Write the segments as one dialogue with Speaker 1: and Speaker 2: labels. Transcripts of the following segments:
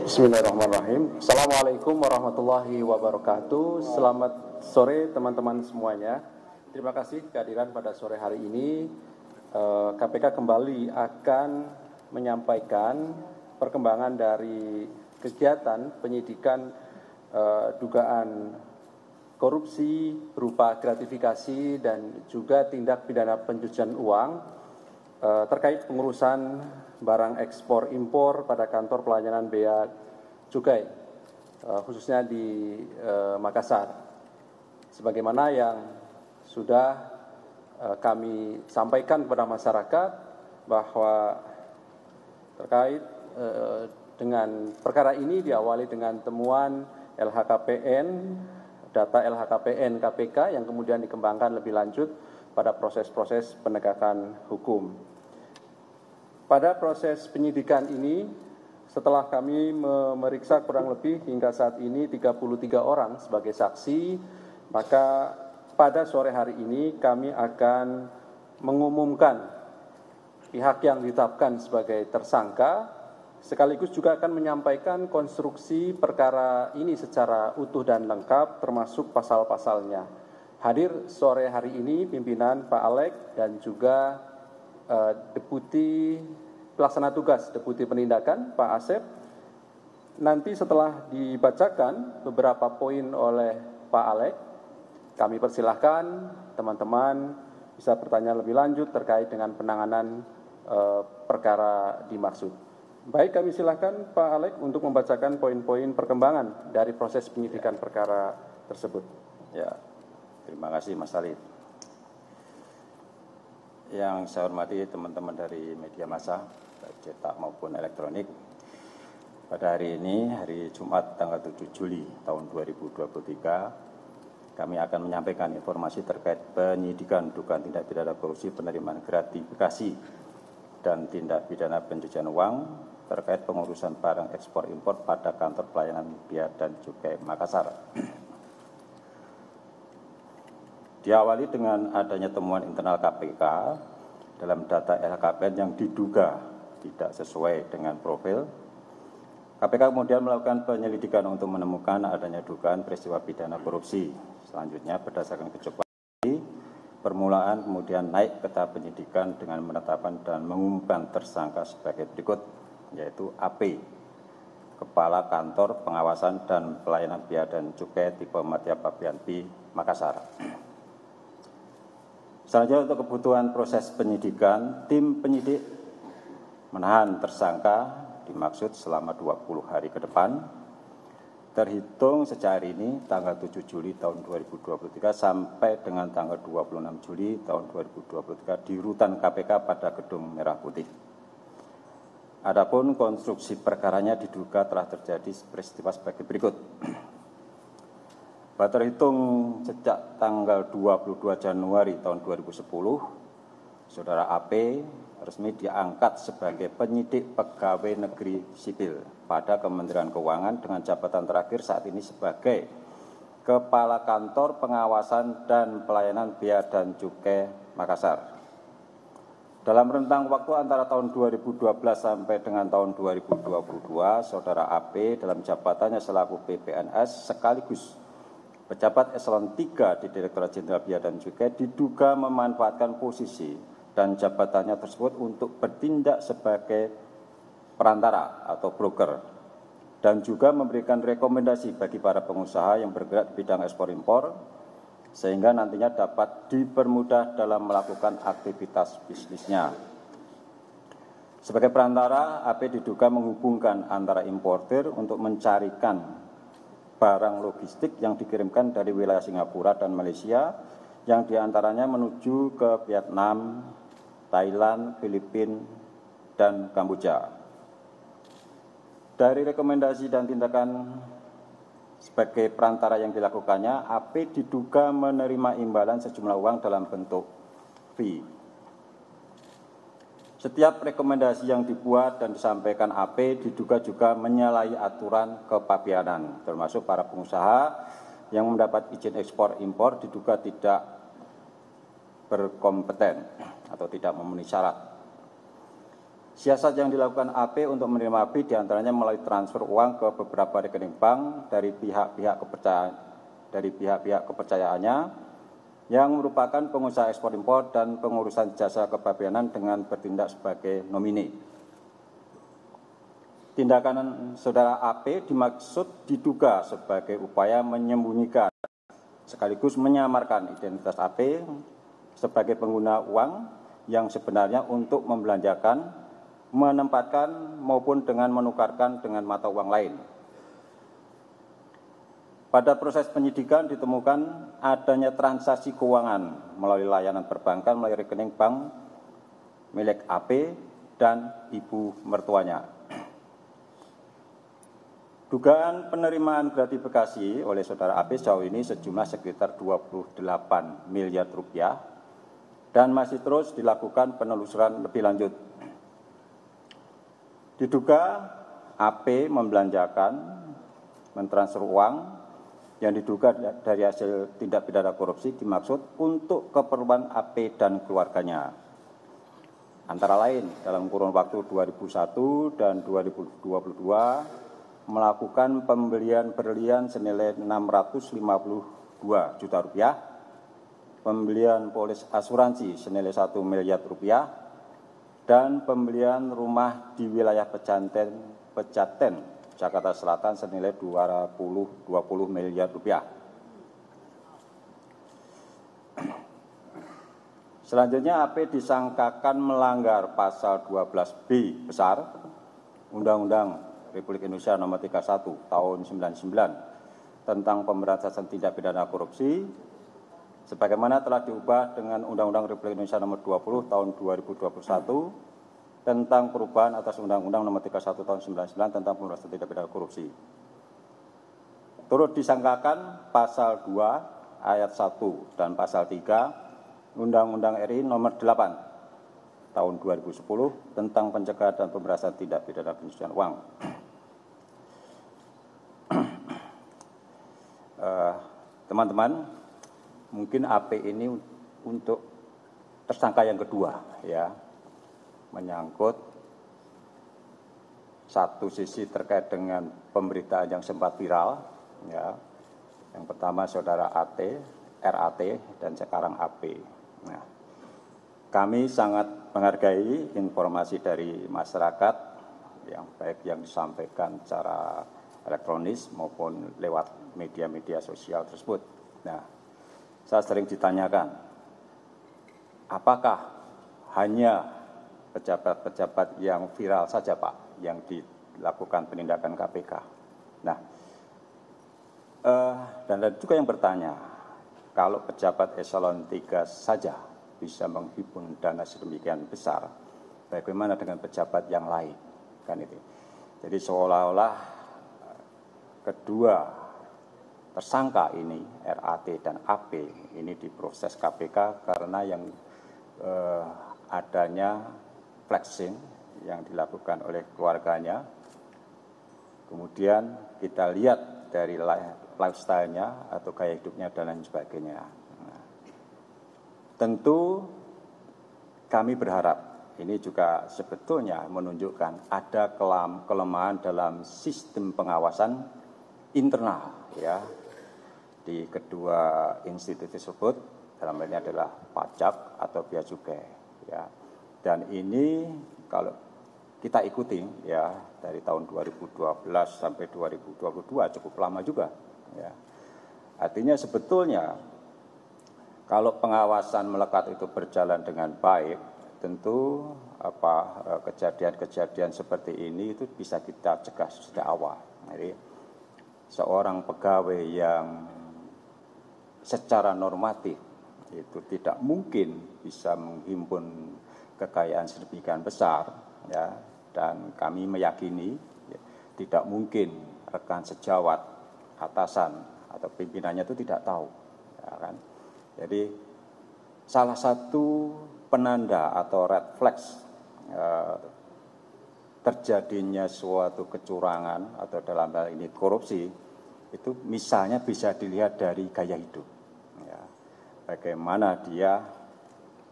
Speaker 1: Bismillahirrahmanirrahim. Assalamualaikum warahmatullahi wabarakatuh. Selamat sore teman-teman semuanya. Terima kasih kehadiran pada sore hari ini. KPK kembali akan menyampaikan perkembangan dari kegiatan penyidikan dugaan korupsi berupa gratifikasi dan juga tindak pidana pencucian uang terkait pengurusan barang ekspor impor pada kantor pelayanan bea cukai khususnya di Makassar. Sebagaimana yang sudah kami sampaikan kepada masyarakat bahwa terkait dengan perkara ini diawali dengan temuan LHKPN, data LHKPN KPK yang kemudian dikembangkan lebih lanjut pada proses-proses penegakan hukum. Pada proses penyidikan ini, setelah kami memeriksa kurang lebih hingga saat ini 33 orang sebagai saksi, maka pada sore hari ini kami akan mengumumkan pihak yang ditetapkan sebagai tersangka, sekaligus juga akan menyampaikan konstruksi perkara ini secara utuh dan lengkap termasuk pasal-pasalnya. Hadir sore hari ini pimpinan Pak Alek dan juga Deputi Pelaksana Tugas Deputi Penindakan Pak Asep. Nanti setelah dibacakan beberapa poin oleh Pak Alek, kami persilahkan teman-teman bisa bertanya lebih lanjut terkait dengan penanganan perkara dimaksud. Baik, kami silakan Pak Alek untuk membacakan poin-poin perkembangan dari proses penyidikan perkara tersebut.
Speaker 2: Ya, terima kasih Mas Alif. Yang saya hormati teman-teman dari media massa, baik cetak maupun elektronik. Pada hari ini, hari Jumat tanggal 7 Juli tahun 2023, kami akan menyampaikan informasi terkait penyidikan dugaan tindak pidana korupsi penerimaan gratifikasi dan tindak pidana pencucian uang terkait pengurusan barang ekspor impor pada kantor pelayanan bea dan cukai Makassar. Diawali dengan adanya temuan internal KPK dalam data LHKPN yang diduga tidak sesuai dengan profil. KPK kemudian melakukan penyelidikan untuk menemukan adanya dugaan peristiwa pidana korupsi. Selanjutnya berdasarkan kecukupan permulaan kemudian naik ke tahap penyidikan dengan menetapkan dan mengumumkan tersangka sebagai berikut, yaitu AP, Kepala Kantor Pengawasan dan Pelayanan Bea dan Cukai tipe Madya Pabean B, Makassar. Selanjutnya untuk kebutuhan proses penyidikan, tim penyidik menahan tersangka dimaksud selama 20 hari ke depan, terhitung sejak hari ini tanggal 7 Juli tahun 2023 sampai dengan tanggal 26 Juli tahun 2023 di rutan KPK pada Gedung Merah Putih. Adapun konstruksi perkaranya diduga telah terjadi peristiwa sebagai berikut. Terhitung sejak tanggal 22 Januari tahun 2010, Saudara AP resmi diangkat sebagai penyidik pegawai negeri sipil pada Kementerian Keuangan dengan jabatan terakhir saat ini sebagai Kepala Kantor Pengawasan dan Pelayanan Bea dan Cukai Makassar. Dalam rentang waktu antara tahun 2012 sampai dengan tahun 2022, Saudara AP dalam jabatannya selaku PPNS sekaligus pejabat eselon 3 di Direktorat Jenderal Bea dan Cukai diduga memanfaatkan posisi dan jabatannya tersebut untuk bertindak sebagai perantara atau broker dan juga memberikan rekomendasi bagi para pengusaha yang bergerak di bidang ekspor impor sehingga nantinya dapat dipermudah dalam melakukan aktivitas bisnisnya. Sebagai perantara, AP diduga menghubungkan antara importir untuk mencarikan barang logistik yang dikirimkan dari wilayah Singapura dan Malaysia yang diantaranya menuju ke Vietnam, Thailand, Filipina, dan Kamboja. Dari rekomendasi dan tindakan sebagai perantara yang dilakukannya, AP diduga menerima imbalan sejumlah uang dalam bentuk fee. Setiap rekomendasi yang dibuat dan disampaikan AP diduga juga menyalahi aturan kepabeanan, termasuk para pengusaha yang mendapat izin ekspor impor diduga tidak berkompeten atau tidak memenuhi syarat. Siasat yang dilakukan AP untuk menerima fee diantaranya melalui transfer uang ke beberapa rekening bank dari pihak-pihak kepercayaannya yang merupakan pengusaha ekspor impor dan pengurusan jasa kepabeanan dengan bertindak sebagai nomine. Tindakan saudara AP diduga sebagai upaya menyembunyikan sekaligus menyamarkan identitas AP sebagai pengguna uang yang sebenarnya untuk membelanjakan, menempatkan maupun dengan menukarkan dengan mata uang lain. Pada proses penyidikan ditemukan adanya transaksi keuangan melalui layanan perbankan melalui rekening bank milik AP dan ibu mertuanya. Dugaan penerimaan gratifikasi oleh saudara AP sejauh ini sejumlah sekitar 28 miliar rupiah dan masih terus dilakukan penelusuran lebih lanjut. Diduga AP mentransfer uang yang diduga dari hasil tindak pidana korupsi dimaksud untuk keperluan AP dan keluarganya. Antara lain dalam kurun waktu 2001 dan 2022 melakukan pembelian berlian senilai 652 juta rupiah, pembelian polis asuransi senilai 1 miliar rupiah, dan pembelian rumah di wilayah Pejaten, Jakarta Selatan senilai 20 miliar rupiah. Selanjutnya AP disangkakan melanggar pasal 12B besar Undang-Undang Republik Indonesia Nomor 31 Tahun 1999 tentang pemberantasan tindak pidana korupsi sebagaimana telah diubah dengan Undang-Undang Republik Indonesia Nomor 20 Tahun 2021 tentang perubahan atas Undang-Undang Nomor 31 Tahun 1999 tentang pemberantasan tindak pidana korupsi. Turut disangkakan pasal 2 ayat 1 dan pasal 3 Undang-Undang RI Nomor 8 Tahun 2010 tentang pencegahan dan pemberantasan tindak pidana pencucian uang. Teman-teman, mungkin AP ini untuk tersangka yang kedua, ya, menyangkut satu sisi terkait dengan pemberitaan yang sempat viral, ya. Yang pertama saudara RAT, dan sekarang AP. Nah, kami sangat menghargai informasi dari masyarakat yang baik yang disampaikan secara elektronis maupun lewat media-media sosial tersebut. Nah, saya sering ditanyakan, apakah hanya pejabat-pejabat yang viral saja Pak yang dilakukan penindakan KPK? Nah, dan ada juga yang bertanya, kalau pejabat eselon 3 saja bisa menghimpun dana sedemikian besar, bagaimana dengan pejabat yang lain? Kan itu. Jadi seolah-olah kedua tersangka ini, RAT dan AP, ini diproses KPK karena yang adanya flexing yang dilakukan oleh keluarganya. Kemudian kita lihat dari lifestyle-nya atau gaya hidupnya dan lain sebagainya. Nah, tentu kami berharap ini juga sebetulnya menunjukkan ada kelemahan dalam sistem pengawasan internal, ya, di kedua institusi tersebut, dalam hal ini adalah pajak atau bea cukai, ya. Dan ini kalau kita ikuti, ya, dari tahun 2012 sampai 2022 cukup lama juga, ya. Artinya sebetulnya kalau pengawasan melekat itu berjalan dengan baik, tentu kejadian-kejadian seperti ini itu bisa kita cegah sejak awal. Jadi seorang pegawai yang secara normatif itu tidak mungkin bisa menghimpun kekayaan sedemikian besar, ya, dan kami meyakini ya, tidak mungkin rekan sejawat, atasan atau pimpinannya itu tidak tahu, ya kan? Jadi salah satu penanda atau red flags terjadinya suatu kecurangan atau dalam hal ini korupsi itu misalnya bisa dilihat dari gaya hidup, ya. Bagaimana dia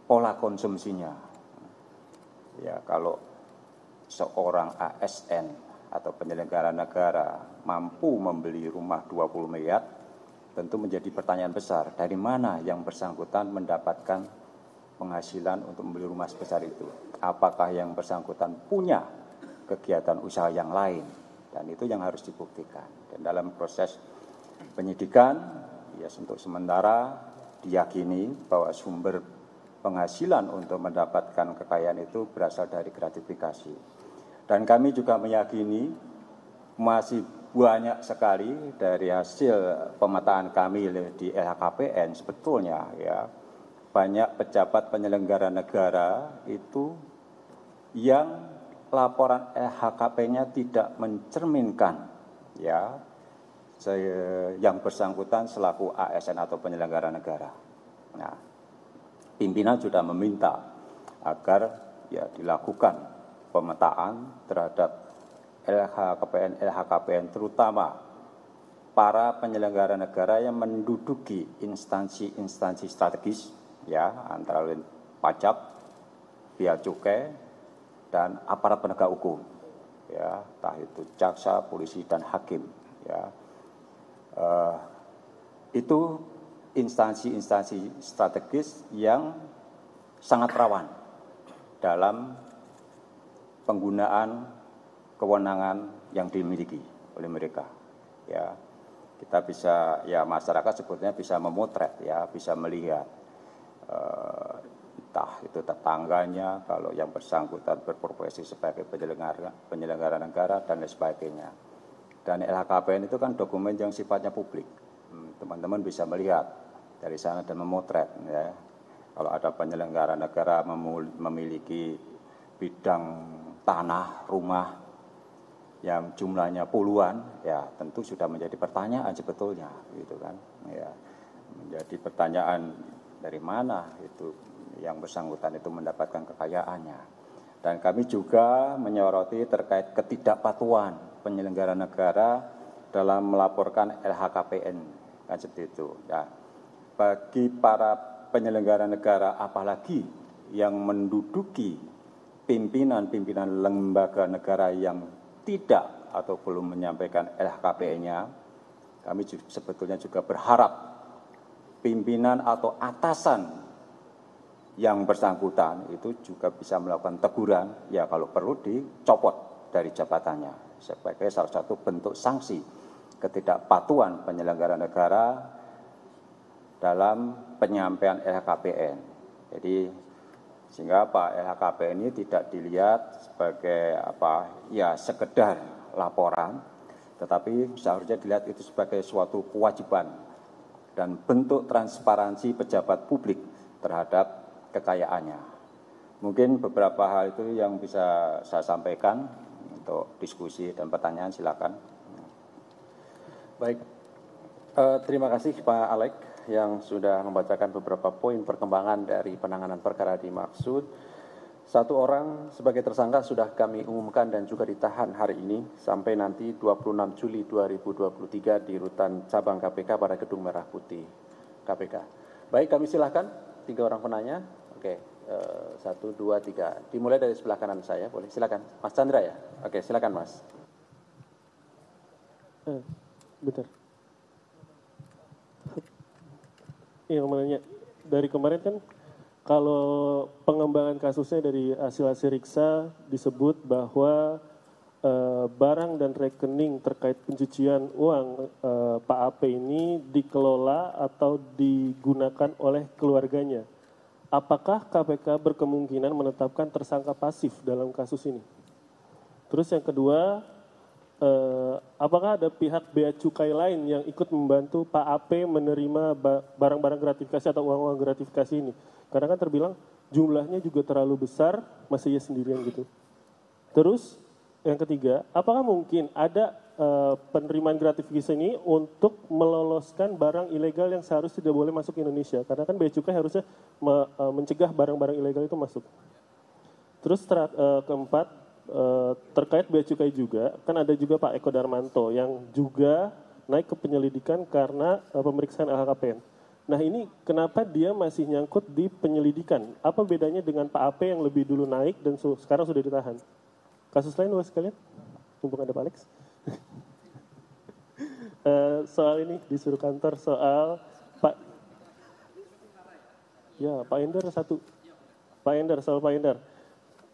Speaker 2: pola konsumsinya, ya. Kalau seorang ASN atau penyelenggara negara mampu membeli rumah 20 miliar, tentu menjadi pertanyaan besar, dari mana yang bersangkutan mendapatkan penghasilan untuk membeli rumah sebesar itu? Apakah yang bersangkutan punya kegiatan usaha yang lain? Dan itu yang harus dibuktikan. Dan dalam proses penyidikan, ya untuk sementara diyakini bahwa sumber penghasilan untuk mendapatkan kekayaan itu berasal dari gratifikasi. Dan kami juga meyakini masih banyak sekali dari hasil pemetaan kami di LHKPN sebetulnya ya, banyak pejabat penyelenggara negara itu yang laporan LHKPN-nya tidak mencerminkan ya yang bersangkutan selaku ASN atau penyelenggara negara. Nah, pimpinan sudah meminta agar ya dilakukan pemetaan terhadap LHKPN terutama para penyelenggara negara yang menduduki instansi strategis ya, antara lain pajak, bea cukai, dan aparat penegak hukum ya, entah itu jaksa, polisi, dan hakim ya. Itu instansi strategis yang sangat rawan dalam penggunaan kewenangan yang dimiliki oleh mereka. Ya, kita bisa ya masyarakat sebetulnya bisa memotret ya, bisa melihat entah itu tetangganya kalau yang bersangkutan berprofesi sebagai penyelenggara negara dan lain sebagainya. Dan LHKPN itu kan dokumen yang sifatnya publik. Teman-teman bisa melihat dari sana dan memotret ya. Kalau ada penyelenggara negara memiliki bidang tanah, rumah yang jumlahnya puluhan, ya tentu sudah menjadi pertanyaan sebetulnya, gitu kan? Ya, menjadi pertanyaan dari mana itu yang bersangkutan itu mendapatkan kekayaannya. Dan kami juga menyoroti terkait ketidakpatuhan penyelenggara negara dalam melaporkan LHKPN, kan seperti itu. Ya, bagi para penyelenggara negara, apalagi yang menduduki pimpinan lembaga negara yang tidak atau belum menyampaikan LHKPN-nya, kami sebetulnya juga berharap pimpinan atau atasan yang bersangkutan itu juga bisa melakukan teguran, ya kalau perlu dicopot dari jabatannya sebagai salah satu bentuk sanksi ketidakpatuhan penyelenggara negara dalam penyampaian LHKPN. Jadi sehingga Pak LHKPN ini tidak dilihat sebagai ya sekedar laporan, tetapi seharusnya dilihat itu sebagai suatu kewajiban dan bentuk transparansi pejabat publik terhadap kekayaannya. Mungkin beberapa hal itu yang bisa saya sampaikan untuk diskusi dan pertanyaan, silakan.
Speaker 1: Baik, terima kasih Pak Alek yang sudah membacakan beberapa poin perkembangan dari penanganan perkara dimaksud. Satu orang sebagai tersangka sudah kami umumkan dan juga ditahan hari ini sampai nanti 26 Juli 2023 di Rutan Cabang KPK pada Gedung Merah Putih KPK. Baik, kami silakan 3 orang penanya. Oke, 1, 2, 3. Dimulai dari sebelah kanan saya, boleh silakan. Mas Chandra ya? Oke, silakan Mas.
Speaker 3: Bentar. Yang menanya, dari kemarin kan kalau pengembangan kasusnya dari hasil-hasil riksa disebut bahwa barang dan rekening terkait pencucian uang Pak AP ini dikelola atau digunakan oleh keluarganya. Apakah KPK berkemungkinan menetapkan tersangka pasif dalam kasus ini? Terus yang kedua, apakah ada pihak bea cukai lain yang ikut membantu Pak AP menerima barang-barang gratifikasi atau uang-uang gratifikasi ini? Karena kan terbilang jumlahnya juga terlalu besar, masih ia sendirian gitu. Terus yang ketiga, apakah mungkin ada penerimaan gratifikasi ini untuk meloloskan barang ilegal yang seharusnya tidak boleh masuk ke Indonesia? Karena kan bea cukai harusnya mencegah barang-barang ilegal itu masuk. Terus keempat, terkait bea cukai juga, kan ada juga Pak Eko Darmanto yang juga naik ke penyelidikan karena pemeriksaan LHKPN. Nah ini kenapa dia masih nyangkut di penyelidikan? Apa bedanya dengan Pak AP yang lebih dulu naik dan sekarang sudah ditahan? kasus lain luas sekalian, mumpung ada Pak Alex. Soal ini disuruh kantor soal Pak Endar satu. Pak Endar, soal Pak Endar.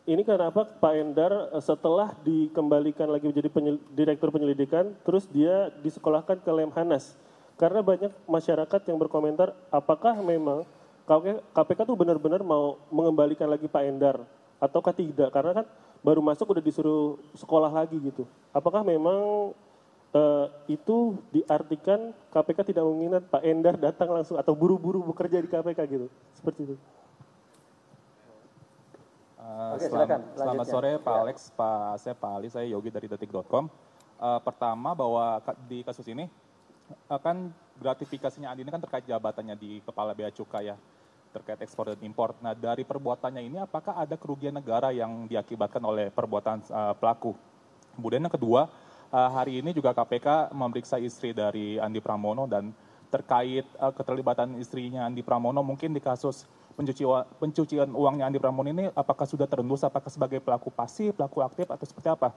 Speaker 3: Ini kenapa Pak Endar setelah dikembalikan lagi menjadi direktur penyelidikan, terus dia disekolahkan ke Lemhanas? Karena banyak masyarakat yang berkomentar, apakah memang KPK tuh benar-benar mau mengembalikan lagi Pak Endar, ataukah tidak? Karena kan baru masuk udah disuruh sekolah lagi gitu. Apakah memang itu diartikan KPK tidak menginginkan Pak Endar datang langsung atau buru-buru bekerja di KPK gitu? Seperti itu.
Speaker 1: Oke, silakan.
Speaker 4: Selamat sore Pak Alex, Pak Asep, Pak Ali, saya Yogi dari Detik.com. Pertama bahwa di kasus ini kan gratifikasinya Andi ini kan terkait jabatannya di Kepala Bea Cukai ya, terkait ekspor dan impor. Nah dari perbuatannya ini apakah ada kerugian negara yang diakibatkan oleh perbuatan pelaku? Kemudian yang kedua, hari ini juga KPK memeriksa istri dari Andi Pramono dan terkait keterlibatan istrinya Andi Pramono mungkin di kasus pencucian uangnya Andi Pramono ini apakah sudah terendus, apakah sebagai pelaku pasif, pelaku aktif atau seperti apa?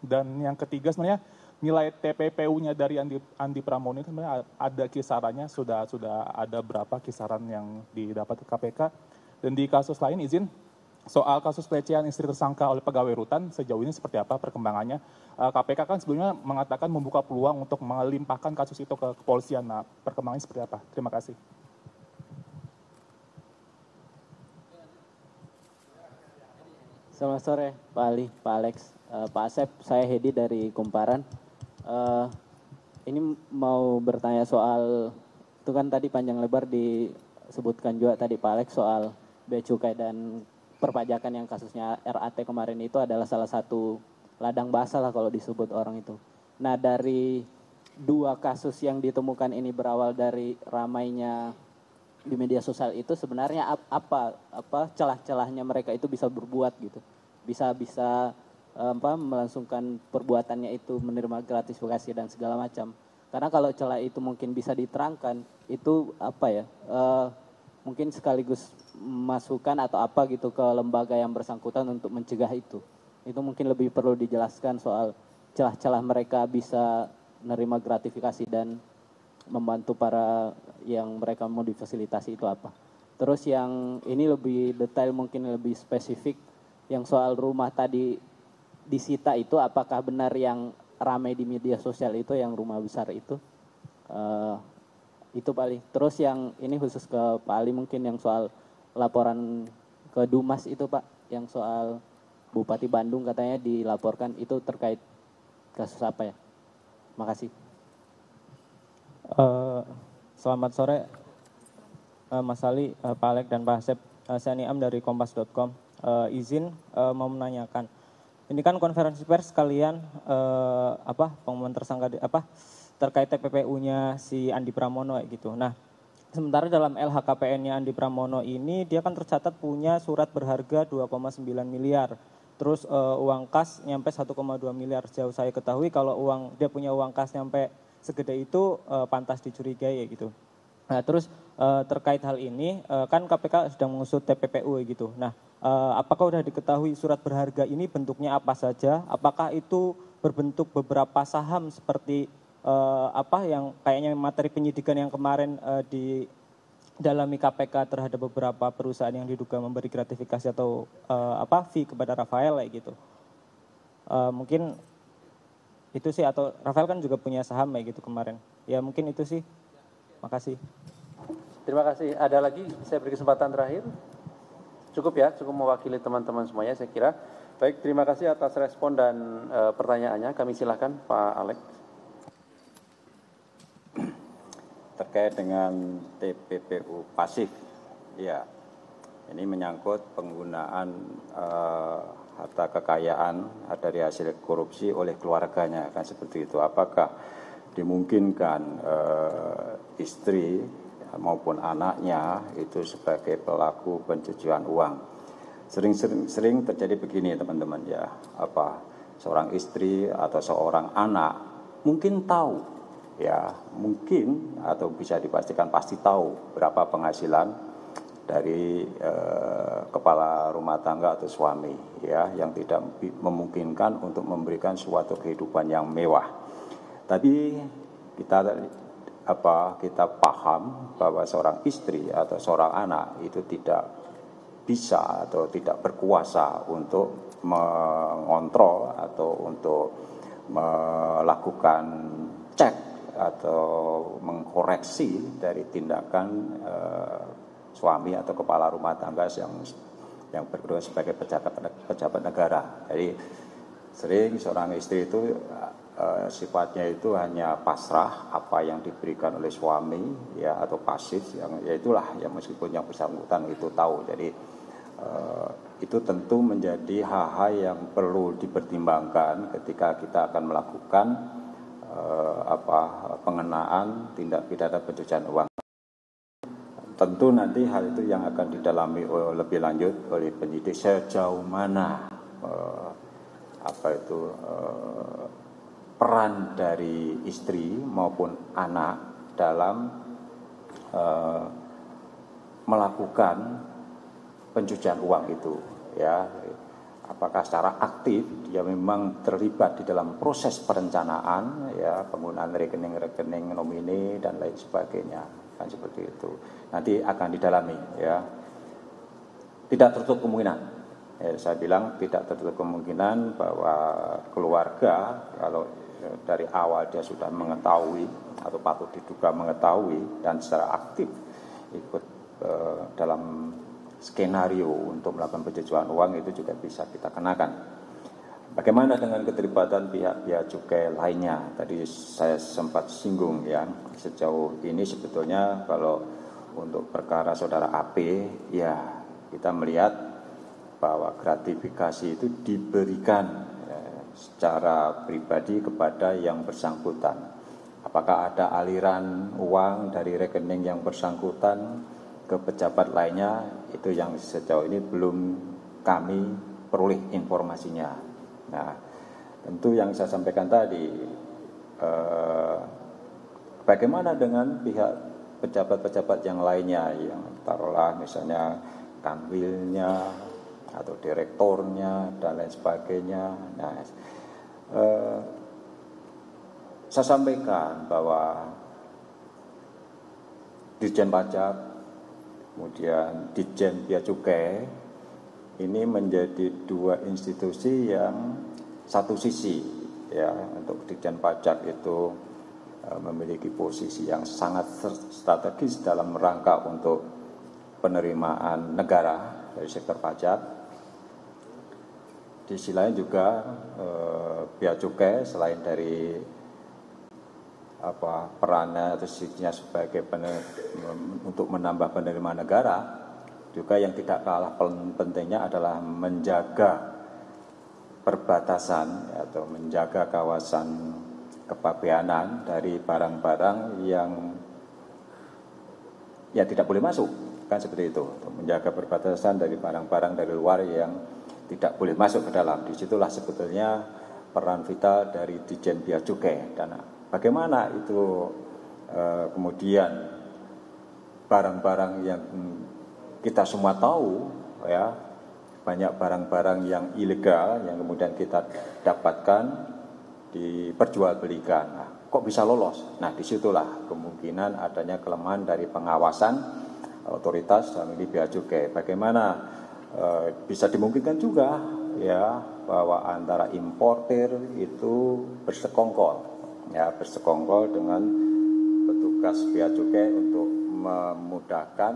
Speaker 4: Dan yang ketiga sebenarnya nilai TPPU-nya dari Andi Pramono itu sebenarnya ada kisarannya, sudah ada berapa kisaran yang didapat ke KPK. Dan di kasus lain izin soal kasus pelecehan istri tersangka oleh pegawai rutan sejauh ini seperti apa perkembangannya? KPK kan sebelumnya mengatakan membuka peluang untuk melimpahkan kasus itu ke kepolisian. Nah perkembangannya seperti apa? Terima kasih.
Speaker 5: Selamat sore Pak Ali, Pak Alex, Pak Asep, saya Hedi dari Kumparan. Ini mau bertanya soal, itu kan tadi panjang lebar disebutkan juga tadi Pak Alex soal Bea Cukai dan perpajakan yang kasusnya RAT kemarin itu adalah salah satu ladang basah lah kalau disebut orang itu. Nah dari dua kasus yang ditemukan ini berawal dari ramainya di media sosial itu sebenarnya apa celah-celahnya mereka itu bisa berbuat gitu, bisa melangsungkan perbuatannya itu menerima gratifikasi dan segala macam. Karena kalau celah itu mungkin bisa diterangkan itu mungkin sekaligus masukan atau apa gitu ke lembaga yang bersangkutan untuk mencegah itu mungkin lebih perlu dijelaskan soal celah-celah mereka bisa menerima gratifikasi dan membantu para yang mereka mau difasilitasi itu apa. Terus yang ini lebih detail mungkin lebih spesifik yang soal rumah tadi disita itu apakah benar yang ramai di media sosial itu yang rumah besar itu Pak Ali. Terus yang ini khusus ke Pak Ali mungkin yang soal laporan ke Dumas itu Pak, yang soal Bupati Bandung katanya dilaporkan itu terkait kasus apa ya? Makasih.
Speaker 6: Selamat sore Mas Ali, Pak Alek dan Pak Asep. Saya Niam dari Kompas.com. Izin mau menanyakan. Ini kan konferensi pers kalian pengumuman tersangka terkait TPPU-nya si Andi Pramono gitu. Nah, sementara dalam LHKPN-nya Andi Pramono ini dia kan tercatat punya surat berharga 2,9 miliar. Terus uang kas nyampe 1,2 miliar. Jauh saya ketahui kalau dia punya uang kas nyampe segede itu pantas dicurigai ya gitu. Nah terus terkait hal ini kan KPK sedang mengusut TPPU gitu. Nah apakah sudah diketahui surat berharga ini bentuknya apa saja? Apakah itu berbentuk beberapa saham seperti yang kayaknya materi penyidikan yang kemarin didalami KPK terhadap beberapa perusahaan yang diduga memberi gratifikasi atau fee kepada Rafael gitu. Mungkin itu sih, atau Rafael kan juga punya saham gitu kemarin. Ya mungkin itu sih. Makasih.
Speaker 1: Terima kasih. Ada lagi saya beri kesempatan terakhir. Cukup ya, cukup mewakili teman-teman semuanya saya kira. Baik, terima kasih atas respon dan pertanyaannya. Kami silakan Pak Alex.
Speaker 2: Terkait dengan TPPU pasif, ya ini menyangkut penggunaan harta kekayaan dari hasil korupsi oleh keluarganya, kan seperti itu. Apakah dimungkinkan istri maupun anaknya itu sebagai pelaku pencucian uang? Sering terjadi begini teman-teman ya, seorang istri atau seorang anak mungkin tahu ya, mungkin atau bisa dipastikan pasti tahu berapa penghasilan dari kepala rumah tangga atau suami ya, yang tidak memungkinkan untuk memberikan suatu kehidupan yang mewah. Tapi kita paham bahwa seorang istri atau seorang anak itu tidak bisa atau tidak berkuasa untuk mengontrol atau untuk melakukan cek atau mengkoreksi dari tindakan suami atau kepala rumah tangga yang berkedua sebagai pejabat negara. Jadi sering seorang istri itu sifatnya itu hanya pasrah apa yang diberikan oleh suami ya, atau pasif yang ya itulah ya, meskipun yang bersangkutan itu tahu. Jadi itu tentu menjadi hal-hal yang perlu dipertimbangkan ketika kita akan melakukan pengenaan tindak pidana pencucian uang. Tentu nanti hal itu yang akan didalami lebih lanjut oleh penyidik sejauh mana peran dari istri maupun anak dalam melakukan pencucian uang itu ya. Apakah secara aktif dia memang terlibat di dalam proses perencanaan ya, penggunaan rekening-rekening nomine dan lain sebagainya, kan seperti itu. Nanti akan didalami ya. Tidak tertutup kemungkinan. Ya, saya bilang tidak tertutup kemungkinan bahwa keluarga kalau dari awal dia sudah mengetahui atau patut diduga mengetahui dan secara aktif ikut dalam skenario untuk melakukan pencucian uang, itu juga bisa kita kenakan. Bagaimana dengan keterlibatan pihak-pihak cukai lainnya? Tadi saya sempat singgung ya, sejauh ini sebetulnya kalau untuk perkara saudara AP ya, kita melihat bahwa gratifikasi itu diberikan secara pribadi kepada yang bersangkutan. Apakah ada aliran uang dari rekening yang bersangkutan ke pejabat lainnya, itu yang sejauh ini belum kami peroleh informasinya. Nah, tentu yang saya sampaikan tadi, bagaimana dengan pihak pejabat-pejabat yang lainnya, yang taruhlah misalnya kanwilnya atau direkturnya dan lain sebagainya. Nah, saya sampaikan bahwa Dirjen Pajak kemudian Ditjen Bea Cukai ini menjadi dua institusi yang satu sisi ya, untuk Ditjen Pajak itu memiliki posisi yang sangat strategis dalam rangka untuk penerimaan negara dari sektor pajak. Di sisi lain juga Bea Cukai selain dari perannya atau sisinya sebagai untuk menambah penerimaan negara, juga yang tidak kalah pentingnya adalah menjaga perbatasan atau menjaga kawasan kepabeanan dari barang-barang yang ya tidak boleh masuk, kan seperti itu. Menjaga perbatasan dari barang-barang dari luar yang tidak boleh masuk ke dalam. Disitulah sebetulnya peran vital dari Ditjen Bea Cukai. Dan bagaimana itu kemudian barang-barang yang kita semua tahu ya, banyak barang-barang yang ilegal yang kemudian kita dapatkan diperjualbelikan. Nah, kok bisa lolos? Nah, disitulah kemungkinan adanya kelemahan dari pengawasan otoritas dalam ini Bea Cukai. Bagaimana bisa dimungkinkan juga ya bahwa antara importer itu bersekongkol dengan petugas Bea Cukai untuk memudahkan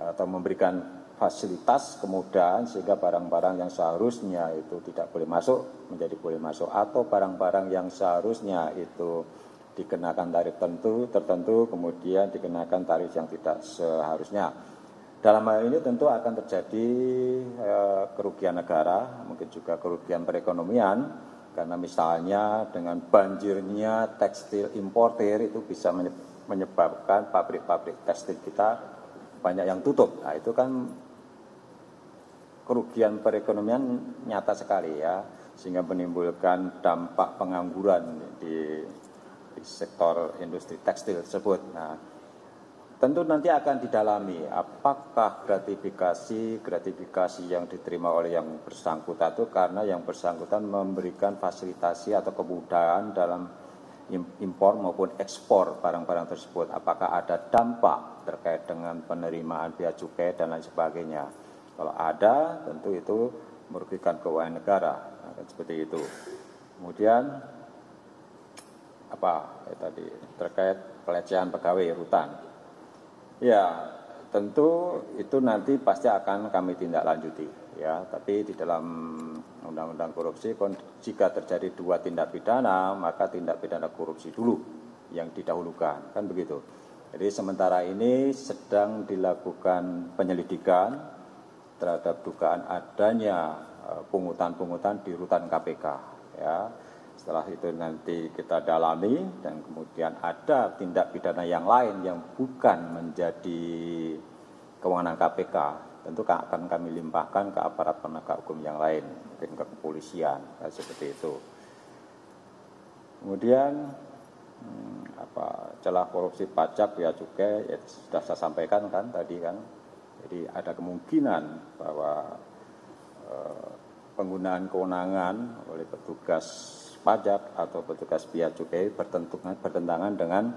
Speaker 2: atau memberikan fasilitas kemudahan sehingga barang-barang yang seharusnya itu tidak boleh masuk menjadi boleh masuk, atau barang-barang yang seharusnya itu dikenakan tarif tertentu kemudian dikenakan tarif yang tidak seharusnya. Dalam hal ini tentu akan terjadi kerugian negara, mungkin juga kerugian perekonomian, karena misalnya dengan banjirnya tekstil importer itu bisa menyebabkan pabrik-pabrik tekstil kita banyak yang tutup. Nah, itu kan kerugian perekonomian nyata sekali ya, sehingga menimbulkan dampak pengangguran di sektor industri tekstil tersebut. Nah, tentu nanti akan didalami apakah gratifikasi yang diterima oleh yang bersangkutan itu karena yang bersangkutan memberikan fasilitasi atau kemudahan dalam impor maupun ekspor barang-barang tersebut. Apakah ada dampak terkait dengan penerimaan bea cukai dan lain sebagainya. Kalau ada, tentu itu merugikan keuangan negara. Nah, seperti itu. Kemudian tadi terkait pelecehan pegawai rutan. Ya, tentu itu nanti pasti akan kami tindak lanjuti, ya. Tapi di dalam Undang-Undang Korupsi, jika terjadi 2 tindak pidana, maka tindak pidana korupsi dulu yang didahulukan, kan begitu. Jadi sementara ini sedang dilakukan penyelidikan terhadap dugaan adanya pungutan-pungutan di rutan KPK, ya. Setelah itu nanti kita dalami dan kemudian ada tindak pidana yang lain yang bukan menjadi kewenangan KPK, tentu akan kami limpahkan ke aparat penegak hukum yang lain, mungkin ke kepolisian, seperti itu. Kemudian celah korupsi pajak bea cukai ya, sudah saya sampaikan kan tadi kan. Jadi ada kemungkinan bahwa penggunaan kewenangan oleh petugas pajak atau petugas bea cukai bertentangan dengan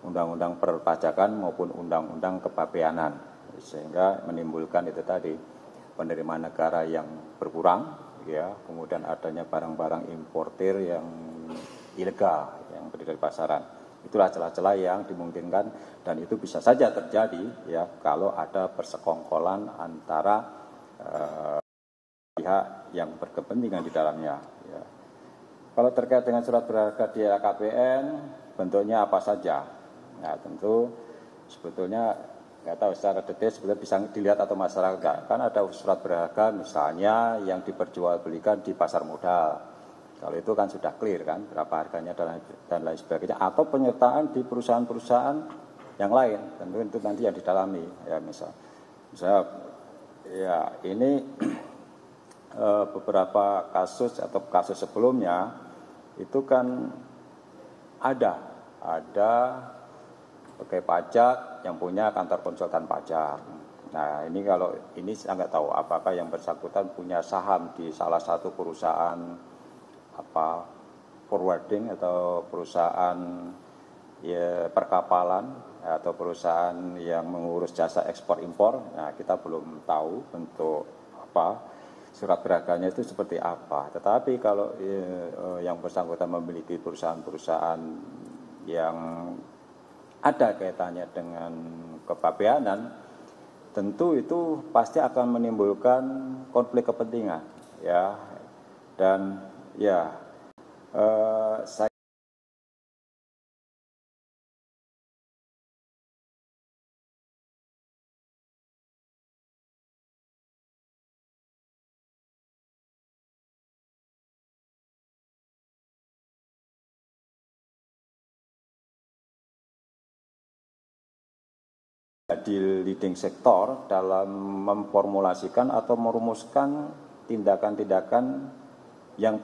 Speaker 2: undang-undang perpajakan maupun undang-undang kepabeanan, sehingga menimbulkan itu tadi penerimaan negara yang berkurang, ya, kemudian adanya barang-barang importir yang ilegal yang beredar di pasaran. Itulah celah-celah yang dimungkinkan dan itu bisa saja terjadi, ya, kalau ada persekongkolan antara pihak yang berkepentingan di dalamnya, ya. Kalau terkait dengan surat berharga di LHKPN, bentuknya apa saja? Nah, tentu sebetulnya nggak tahu secara detail sebetulnya bisa dilihat atau masyarakat. Kan ada surat berharga misalnya yang diperjualbelikan di pasar modal. Kalau itu kan sudah clear kan berapa harganya dan lain sebagainya. Atau penyertaan di perusahaan-perusahaan yang lain. Tentu itu nanti yang didalami. Ya misalnya ya ini beberapa kasus atau kasus sebelumnya itu kan ada pegawai pajak yang punya kantor konsultan pajak. Nah ini kalau ini saya nggak tahu apakah yang bersangkutan punya saham di salah satu perusahaan forwarding atau perusahaan ya, perkapalan atau perusahaan yang mengurus jasa ekspor impor. Nah kita belum tahu bentuk surat berharganya itu seperti apa. Tetapi kalau yang bersangkutan memiliki perusahaan-perusahaan yang ada kaitannya dengan kepabeanan, tentu itu pasti akan menimbulkan konflik kepentingan, ya. Dan ya saya di leading sektor dalam memformulasikan atau merumuskan tindakan-tindakan yang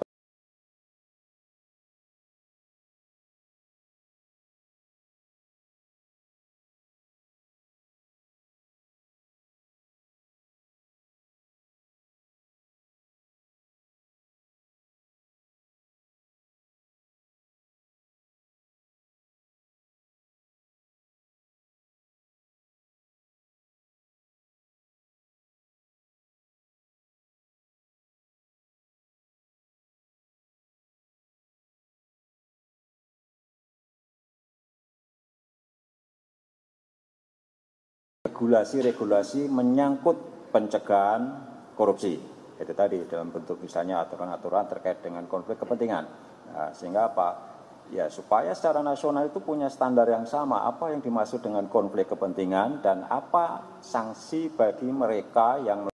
Speaker 2: regulasi menyangkut pencegahan korupsi. Itu tadi dalam bentuk misalnya aturan-aturan terkait dengan konflik kepentingan. Nah, sehingga apa? Ya supaya secara nasional itu punya standar yang sama. Apa yang dimaksud dengan konflik kepentingan dan apa sanksi bagi mereka yang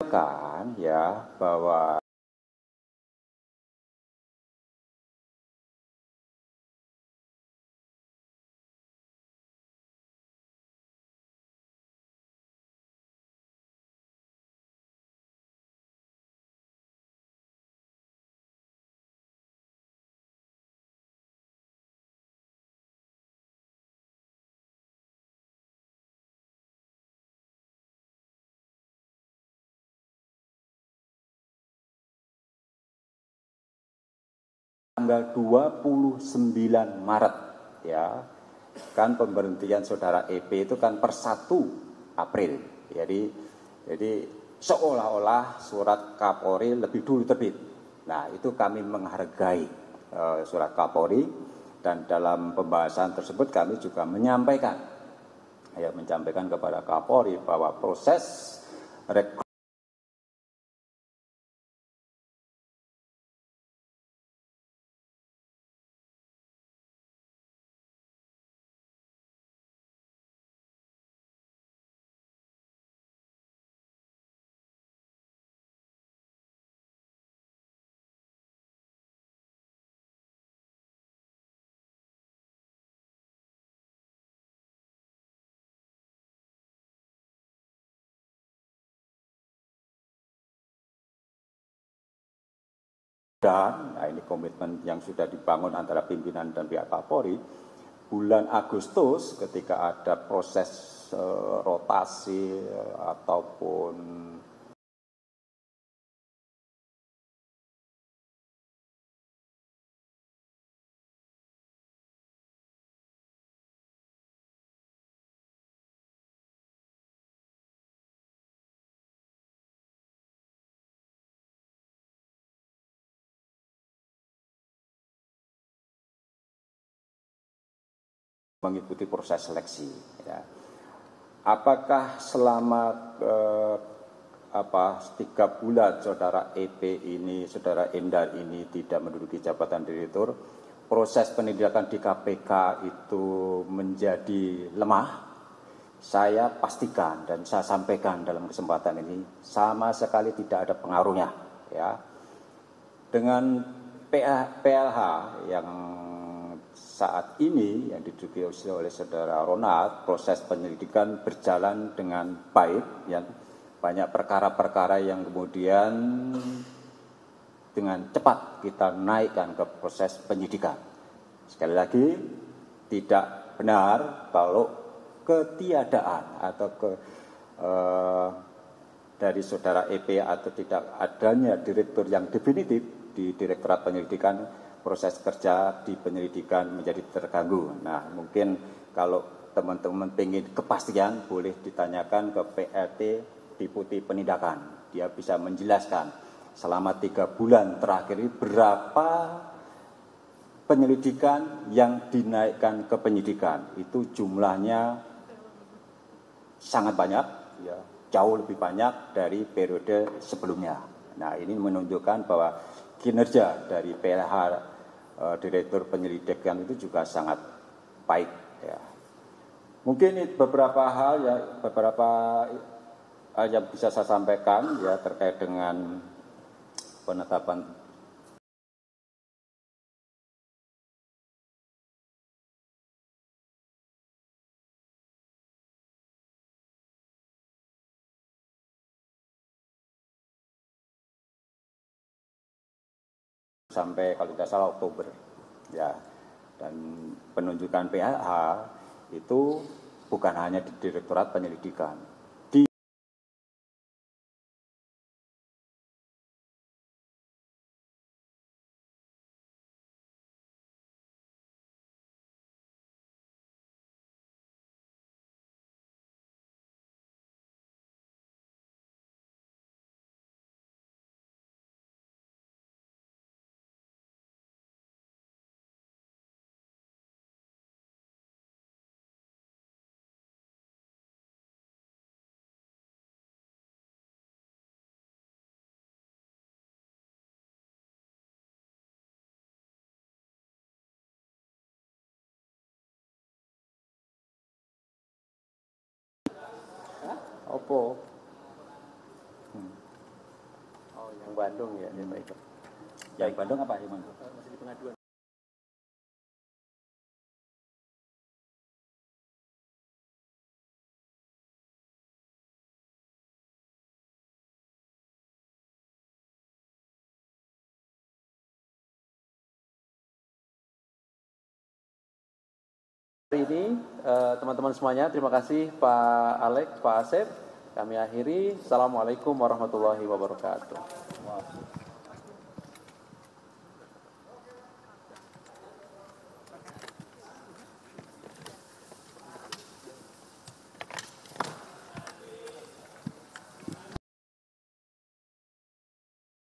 Speaker 2: kan ya bahwa tanggal 29 Maret ya kan pemberhentian saudara EP itu kan per 1 April. Jadi seolah-olah surat Kapolri lebih dulu terbit. Nah, itu kami menghargai surat Kapolri dan dalam pembahasan tersebut kami juga menyampaikan kepada Kapolri bahwa proses rekrutmen dan ini komitmen yang sudah dibangun antara pimpinan dan pihak Kapolri, bulan Agustus ketika ada proses rotasi ataupun mengikuti proses seleksi. Ya. Apakah selama 3 bulan saudara EP ini, saudara Endar ini tidak menduduki jabatan direktur, proses pendidikan di KPK itu menjadi lemah? Saya pastikan dan saya sampaikan dalam kesempatan ini sama sekali tidak ada pengaruhnya. Ya. Dengan PLH yang saat ini yang diduduki oleh saudara Ronald, proses penyelidikan berjalan dengan baik, ya. Banyak perkara-perkara yang kemudian dengan cepat kita naikkan ke proses penyidikan. Sekali lagi, tidak benar kalau ketiadaan atau dari saudara EP atau tidak adanya direktur yang definitif di Direktorat Penyelidikan, proses kerja di penyelidikan menjadi terganggu. Nah, mungkin kalau teman-teman ingin kepastian boleh ditanyakan ke PLT Deputi Penindakan. Dia bisa menjelaskan selama 3 bulan terakhir ini berapa penyelidikan yang dinaikkan ke penyidikan. Itu jumlahnya sangat banyak, ya, jauh lebih banyak dari periode sebelumnya. Nah, ini menunjukkan bahwa kinerja dari PLH Direktur Penyelidikan itu juga sangat baik. Ya. Mungkin beberapa hal yang bisa saya sampaikan ya terkait dengan penetapan sampai kalau tidak salah Oktober, ya. Dan penunjukan PLH itu bukan hanya di Direktorat Penyelidikan, di Oppo.
Speaker 1: Oh, yang Bandung ya, ya baik.
Speaker 2: Yang Bandung apa yang Bandung?
Speaker 1: Masih di pengaduan. Hari ini teman-teman semuanya, terima kasih Pak Alex, Pak Asep. Kami akhiri. Assalamualaikum warahmatullahi wabarakatuh.